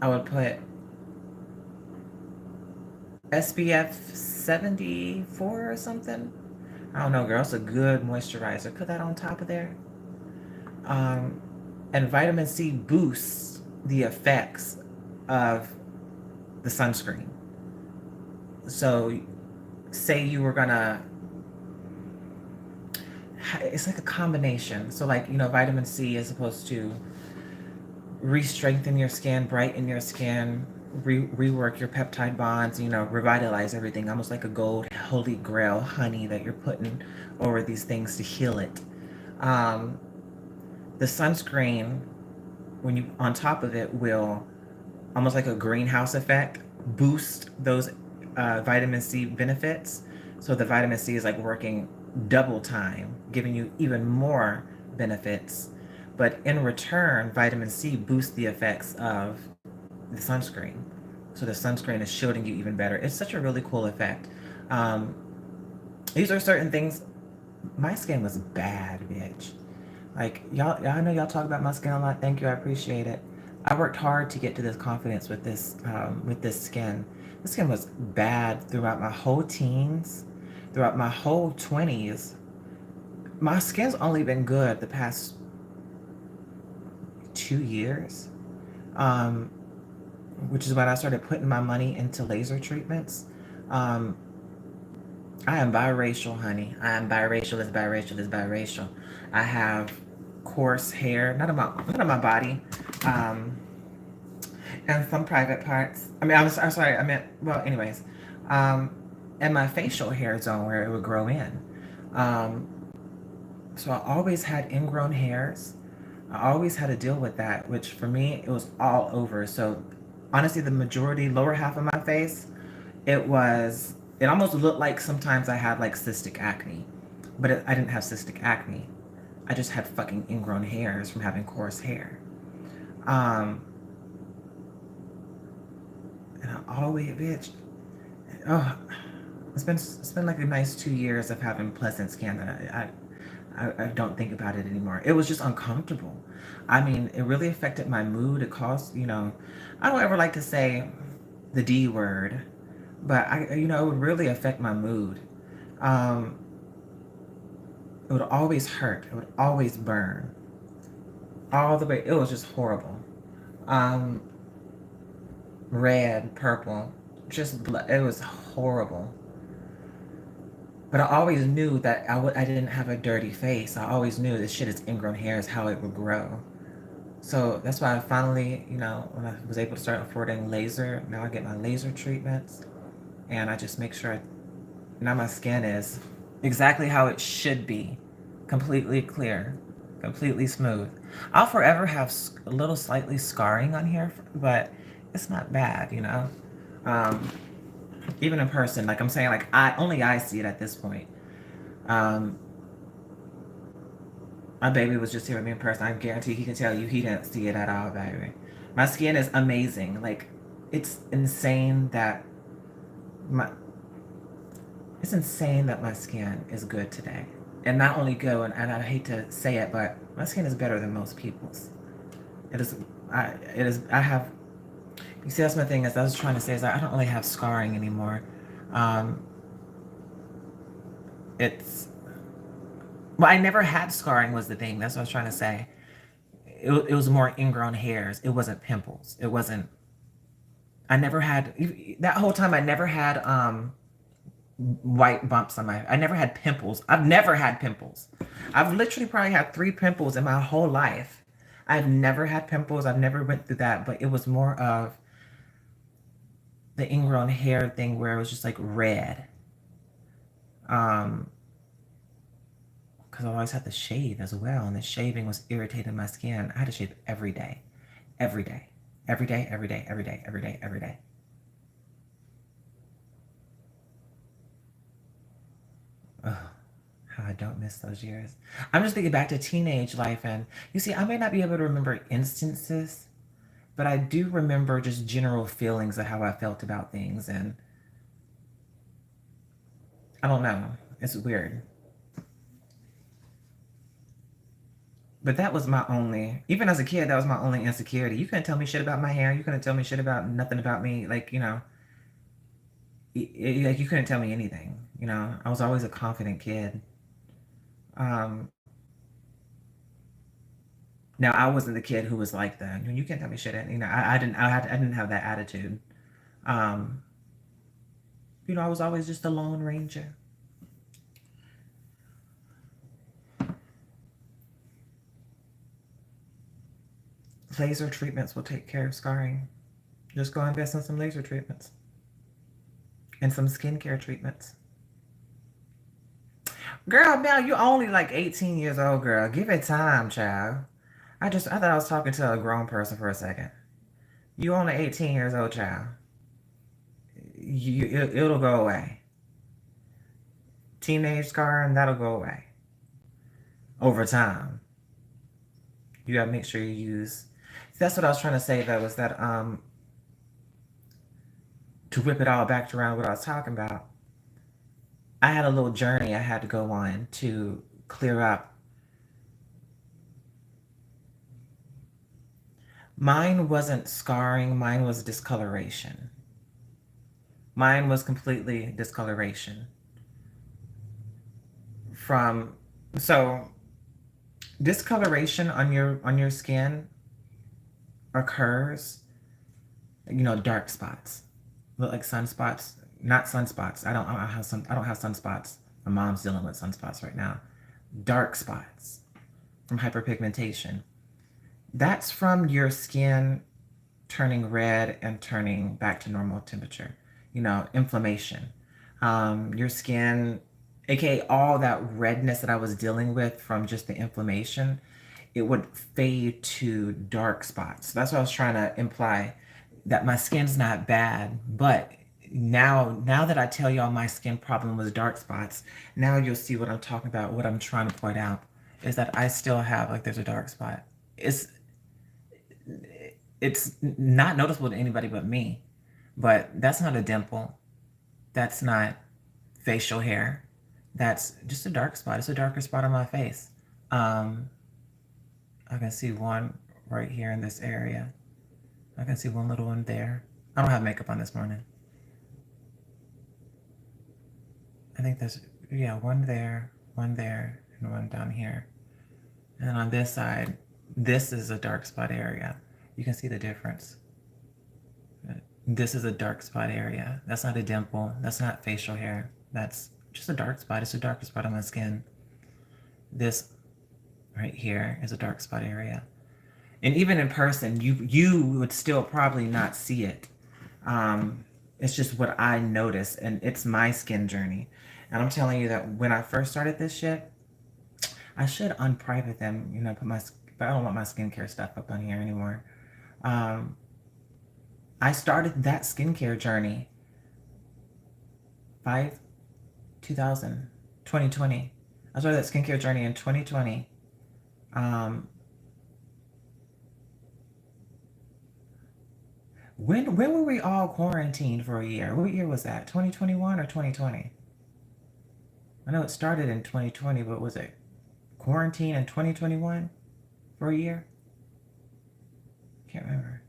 I would put SPF 74 or something. I don't know, girl. It's a good moisturizer. Put that on top of there. Um, and vitamin C boosts the effects of the sunscreen. So, say you were gonna, it's like a combination. So, like, vitamin C is supposed to re-strengthen your skin, brighten your skin, rework your peptide bonds, revitalize everything, almost like a gold holy grail honey that you're putting over these things to heal it. Um, the sunscreen, when you on top of it, will almost like a greenhouse effect boost those vitamin C benefits. So the vitamin C is like working double time, giving you even more benefits. But in return, vitamin C boosts the effects of the sunscreen. So the sunscreen is shielding you even better. It's such a really cool effect. Um, these are certain things. My skin was bad, bitch. Like y'all, I know y'all talk about my skin a lot. Thank you, I appreciate it. I worked hard to get to this confidence with this skin. This skin was bad throughout my whole teens, throughout my whole 20s. My skin's only been good the past 2 years, um, which is when I started putting my money into laser treatments. Um, I am biracial, honey. I am biracial. Is biracial. Is biracial. I have coarse hair, not on my body, um, and some private parts. I mean, I'm sorry. I meant well. Anyways, um, and my facial hair zone where it would grow in. Um, so I always had ingrown hairs. I always had to deal with that, which for me it was all over. So honestly, the majority lower half of my face, it almost looked like sometimes I had like cystic acne, but I didn't have cystic acne. I just had fucking ingrown hairs from having coarse hair. Um, and I always, bitch, oh, it's been like a nice 2 years of having pleasant skin that I don't think about it anymore. It was just uncomfortable. I mean, it really affected my mood. It caused, I don't ever like to say the D word, but it would really affect my mood. Um, it would always hurt. It would always burn all the way. It was just horrible. Um, red, purple, just blood. It was horrible. But I always knew that I didn't have a dirty face. I always knew this shit is ingrown hair is how it would grow. So that's why I finally, when I was able to start affording laser, now I get my laser treatments and I just make sure now my skin is exactly how it should be, completely clear, completely smooth. I'll forever have a little slightly scarring on here, but it's not bad. Um, Even in person, like I'm saying, like I see it at this point. Um, my baby was just here with me in person. I guarantee he can tell you he didn't see it at all, baby. My skin is amazing. Like it's insane that my it's insane that my skin is good today. And not only good, and I hate to say it, but my skin is better than most people's. It is. I have. You see, that's my thing. Is I was trying to say is I don't really have scarring anymore. Um, it's well, I never had scarring was the thing. That's what I was trying to say. It was more ingrown hairs. It wasn't pimples. It wasn't. I never had that whole time. I never had white bumps on my. I never had pimples. I've never had pimples. I've literally probably had 3 pimples in my whole life. I've never had pimples. I've never went through that. But it was more of the ingrown hair thing where it was just like red. Um, because I always had to shave as well, and the shaving was irritating my skin. I had to shave every day, every day, every day, every day, every day, every day, every day. Ugh, how I don't miss those years. I'm just thinking back to teenage life, and you see, I may not be able to remember instances, but I do remember just general feelings of how I felt about things, and I don't know. It's weird. But that was my only, even as a kid, that was my only insecurity. You couldn't tell me shit about my hair. You couldn't tell me shit about nothing about me. Like, like you couldn't tell me anything. I was always a confident kid. Um, Now I wasn't the kid who was like that. You can't tell me shit. I didn't have that attitude. Um, I was always just a lone ranger. Laser treatments will take care of scarring. Just go invest in some laser treatments and some skincare treatments. Girl, now you're only like 18 years old, girl. Give it time, child. I thought I was talking to a grown person for a second. You only 18 years old, child. It'll go away. Teenage scarring, that'll go away over time. You gotta make sure you use. That's what I was trying to say though, is that to whip it all back around what I was talking about, I had a little journey I had to go on to clear up. Mine wasn't scarring, mine was discoloration. Mine was completely discoloration. From so discoloration on your skin occurs, dark spots. Look like sunspots. Not sunspots. I don't have sunspots. My mom's dealing with sunspots right now. Dark spots from hyperpigmentation. That's from your skin turning red and turning back to normal temperature. Inflammation. Your skin, aka all that redness that I was dealing with from just the inflammation, it would fade to dark spots. That's what I was trying to imply, that my skin's not bad, but now that I tell y'all my skin problem was dark spots, now you'll see what I'm talking about. What I'm trying to point out is that I still have, like, there's a dark spot. It's it's not noticeable to anybody but me, but that's not a dimple. That's not facial hair. That's just a dark spot. It's a darker spot on my face. Um, I can see one right here in this area. I can see one little one there. I don't have makeup on this morning. I think there's, yeah, one there, and one down here. And then on this side, this is a dark spot area. You can see the difference. This is a dark spot area. That's not a dimple. That's not facial hair. That's just a dark spot. It's a darker spot on my skin. This right here is a dark spot area. And even in person, you would still probably not see it. It's just what I notice, and it's my skin journey. And I'm telling you that when I first started this shit, I should unprivate them, but I don't want my skincare stuff up on here anymore. Um, I started that skincare journey 5 2000 2020. I started that skincare journey in 2020. Um, when were we all quarantined for a year? What year was that? 2021 or 2020? I know it started in 2020, but was it quarantine in 2021 for a year? Can't remember.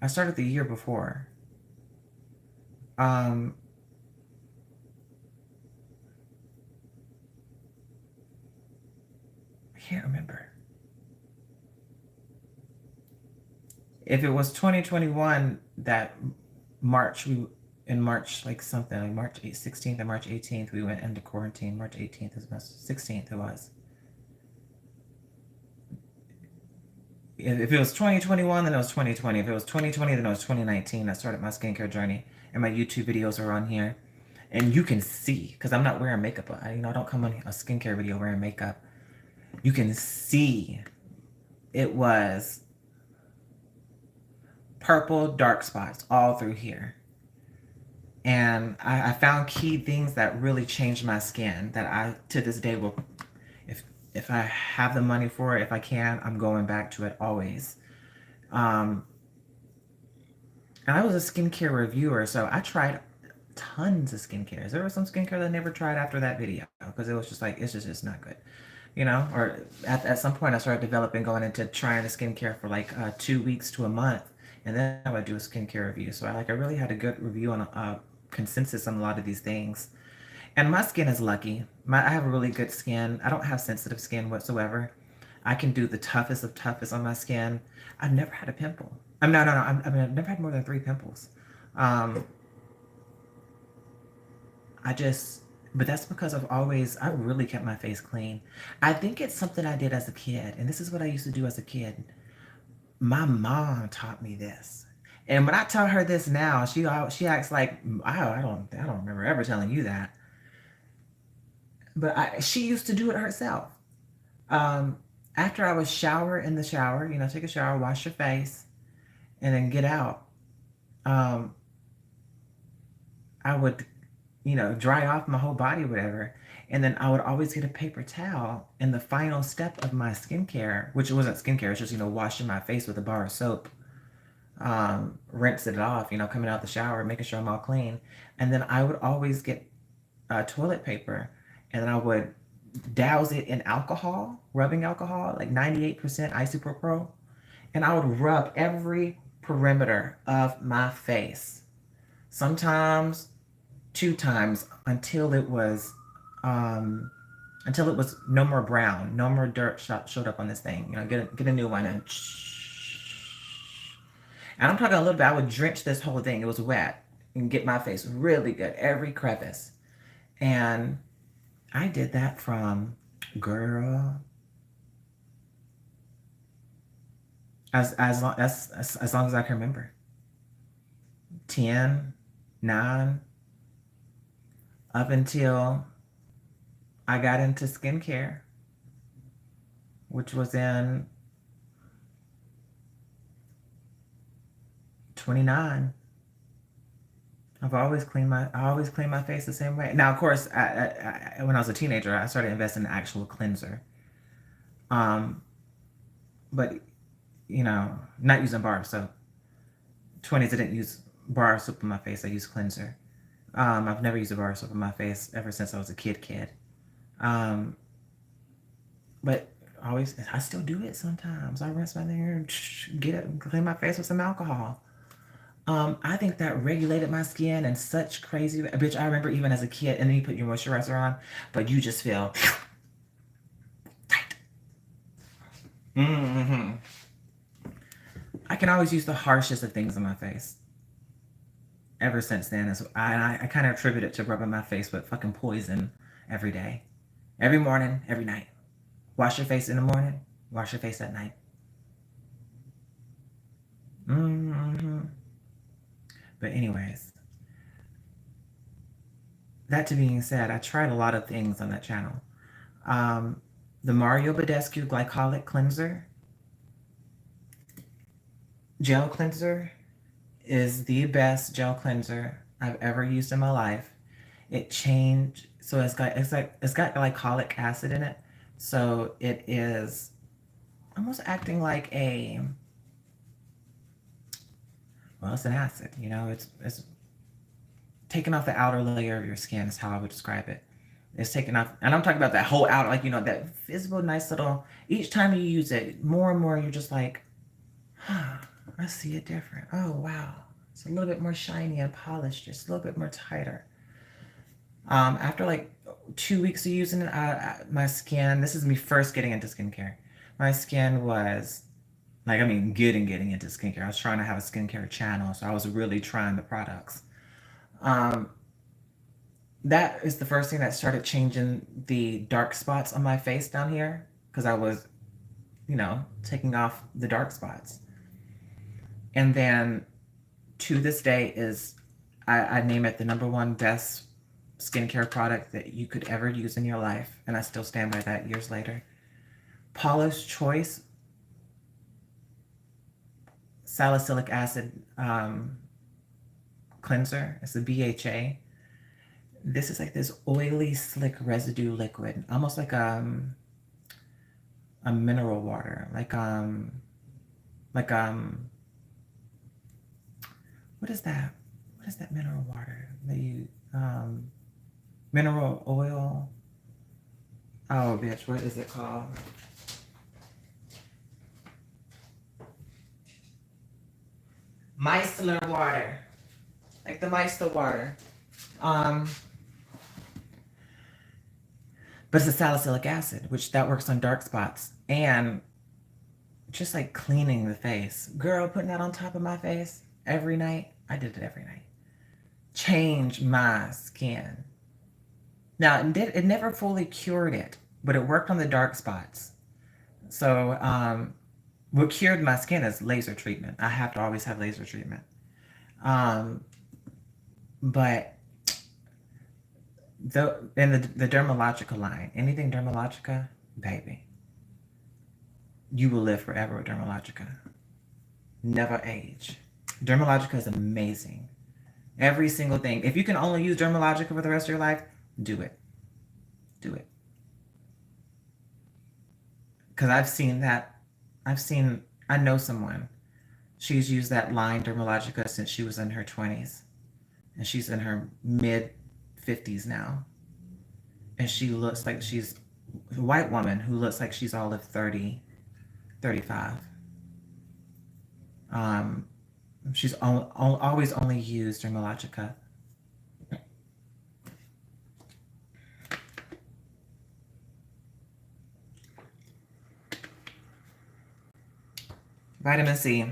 I started the year before. Um, I can't remember. If it was 2021, that March, in March, like something like March 16th and March 18th, we went into quarantine. March 18th is 16th, it was. If it was 2021, then it was 2020. If it was 2020, then it was 2019. I started my skincare journey, and my YouTube videos are on here. And you can see, because I'm not wearing makeup. I don't come on a skincare video wearing makeup. You can see it was purple dark spots all through here. And I found key things that really changed my skin that I, to this day, will, if if I have the money for it, if I can, I'm going back to it always. Um, and I was a skincare reviewer, so I tried tons of skincare. There was some skincare that I never tried after that video because it was just like, it's just not good. Or at some point I started developing, going into trying the skincare for like 2 weeks to a month, and then I would do a skincare review. So I really had a good review on consensus on a lot of these things. And my skin is lucky. I have a really good skin. I don't have sensitive skin whatsoever. I can do the toughest of toughest on my skin. I've never had a pimple. No. I've never had more than 3 pimples. Um, I just, but that's because I really kept my face clean. I think it's something I did as a kid, and this is what I used to do as a kid. My mom taught me this, and when I tell her this now, she acts like, I don't remember ever telling you that. But she used to do it herself. Um, After I would shower in the shower, take a shower, wash your face, and then get out. Um, I would, dry off my whole body, whatever. And then I would always get a paper towel. And the final step of my skincare, which wasn't skincare, it's just, washing my face with a bar of soap. rinsing it off, coming out the shower, making sure I'm all clean. And then I would always get toilet paper, and then I would douse it in alcohol, rubbing alcohol, like 98% isopropyl, and I would rub every perimeter of my face. Sometimes 2 times until it was no more brown, no more dirt showed up on this thing. Get a new one and I'm talking a little bit. I would drench this whole thing. It was wet and get my face really good, every crevice. And I did that from, girl, as long as I can remember. 10, 9, up until I got into skincare, which was in 29. I always clean my face the same way. Now, of course, when I was a teenager, I started investing in an actual cleanser. Um, but not using bar. So 20s, I didn't use bar soap on my face. I used cleanser. I've never used a bar soap on my face ever since I was a kid. But I still do it sometimes. I rinse my hair, get it, clean my face with some alcohol. I think that regulated my skin and such crazy, bitch. I remember even as a kid, and then you put your moisturizer on, but you just feel tight. Mm-hmm. I can always use the harshest of things on my face. Ever since then, I kind of attribute it to rubbing my face with fucking poison every day, every morning, every night. Wash your face in the morning, wash your face at night. Mm-hmm. But anyways, that to being said, I tried a lot of things on that channel. The Mario Badescu Glycolic Cleanser, gel cleanser, is the best gel cleanser I've ever used in my life. It changed, so it's got glycolic acid in it, so it is almost acting like it's an acid. It's taking off the outer layer of your skin is how I would describe it. It's taking off, and I'm talking about that whole outer, that visible, nice little. Each time you use it, more and more, you're just like, I see it different. Oh wow, it's a little bit more shiny and polished, just a little bit more tighter. After like 2 weeks of using it, my skin. This is me first getting into skincare. My skin was getting into skincare. I was trying to have a skincare channel, so I was really trying the products. That is the first thing that started changing the dark spots on my face down here, because I was, taking off the dark spots. And then to this day I name it the #1 best skincare product that you could ever use in your life, and I still stand by that years later. Paula's Choice salicylic acid cleanser. It's a BHA. This is like this oily, slick residue liquid, almost like a mineral water, what is that? What is that mineral water that you mineral oil? Oh, bitch, what is it called? Micellar water, like the micellar water. But it's a salicylic acid, which that works on dark spots and just like cleaning the face. Girl, putting that on top of my face every night. I did it every night. Changed my skin. Now, it never fully cured it, but it worked on the dark spots. So, what cured my skin is laser treatment. I have to always have laser treatment. But in the Dermalogica line, anything Dermalogica, baby, you will live forever with Dermalogica. Never age. Dermalogica is amazing. Every single thing. If you can only use Dermalogica for the rest of your life, do it. Do it. Because I've seen that. I know someone. She's used that line Dermalogica since she was in her 20s. And she's in her mid 50s now. And she looks like she's a white woman who looks like she's all of 30, 35. She's always only used Dermalogica. Vitamin C.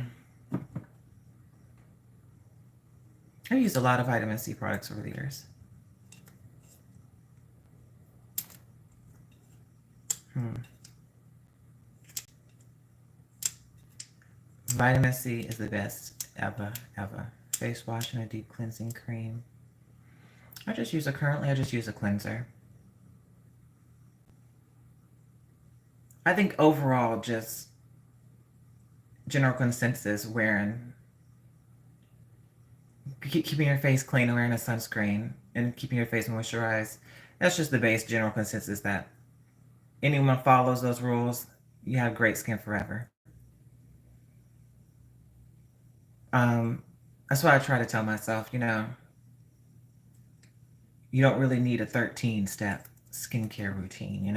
I've used a lot of vitamin C products over the years. Vitamin C is the best ever. Face wash and a deep cleansing cream. Currently I just use a cleanser. I think overall, just general consensus keeping your face clean, wearing a sunscreen, and keeping your face moisturized. That's just the base general consensus that anyone follows those rules, you have great skin forever. That's why I try to tell myself, you don't really need a 13-step skincare routine,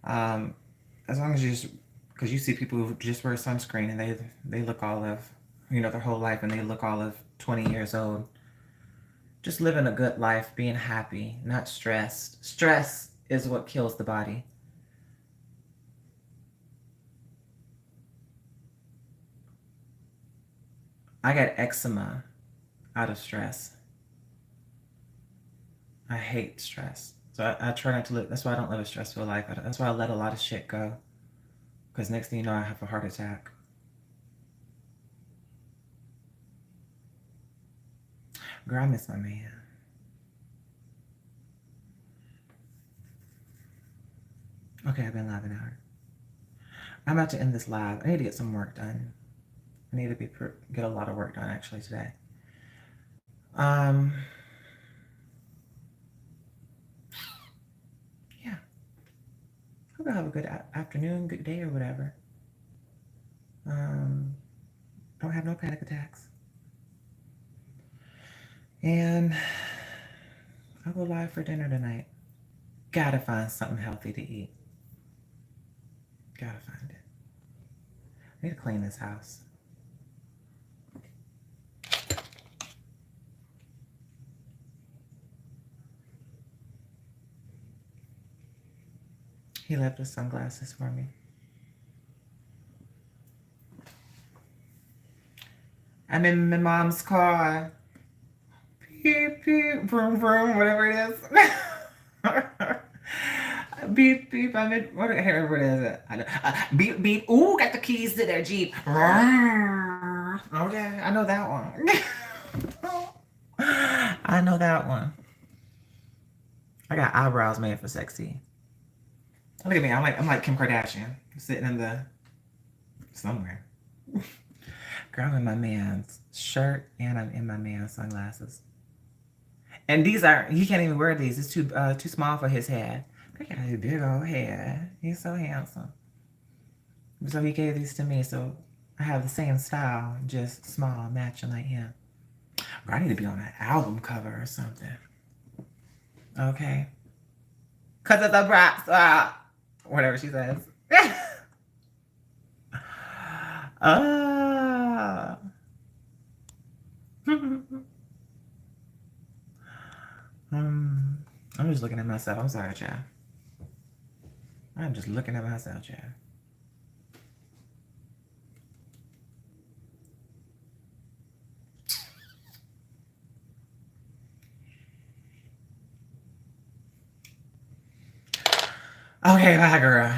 as long as because you see people who just wear sunscreen and they look all of, their whole life, and they look all of 20 years old. Just living a good life, being happy, not stressed. Stress is what kills the body. I got eczema out of stress. I hate stress. So I try not to live. That's why I don't live a stressful life. That's why I let a lot of shit go. Because next thing you know, I have a heart attack. Girl, I miss my man. Okay, I've been live an hour. I'm about to end this live. I need to get some work done. I need to get a lot of work done actually today. Yeah. Hope you have a good afternoon, good day, or whatever. Don't have no panic attacks. And I'll go live for dinner tonight. Gotta find something healthy to eat. Gotta find it. I need to clean this house. He left his sunglasses for me. I'm in my mom's car. Beep, beep, vroom, vroom, whatever it is. Beep, beep, I'm in, what is it? Beep, beep, ooh, got the keys to their Jeep. Okay, I know that one. I know that one. I got eyebrows made for sexy. Look at me, I'm like Kim Kardashian, sitting in the, somewhere. Girl, I'm in my man's shirt and I'm in my man's sunglasses. And he can't even wear these. It's too small for his head. Look at his big old head. He's so handsome. So he gave these to me, so I have the same style, just small, matching like him. Girl, I need to be on an album cover or something. Okay. Cause it's a brat. Whatever she says. I'm just looking at myself. I'm sorry, child. I'm just looking at myself, child. Okay, bye, girl.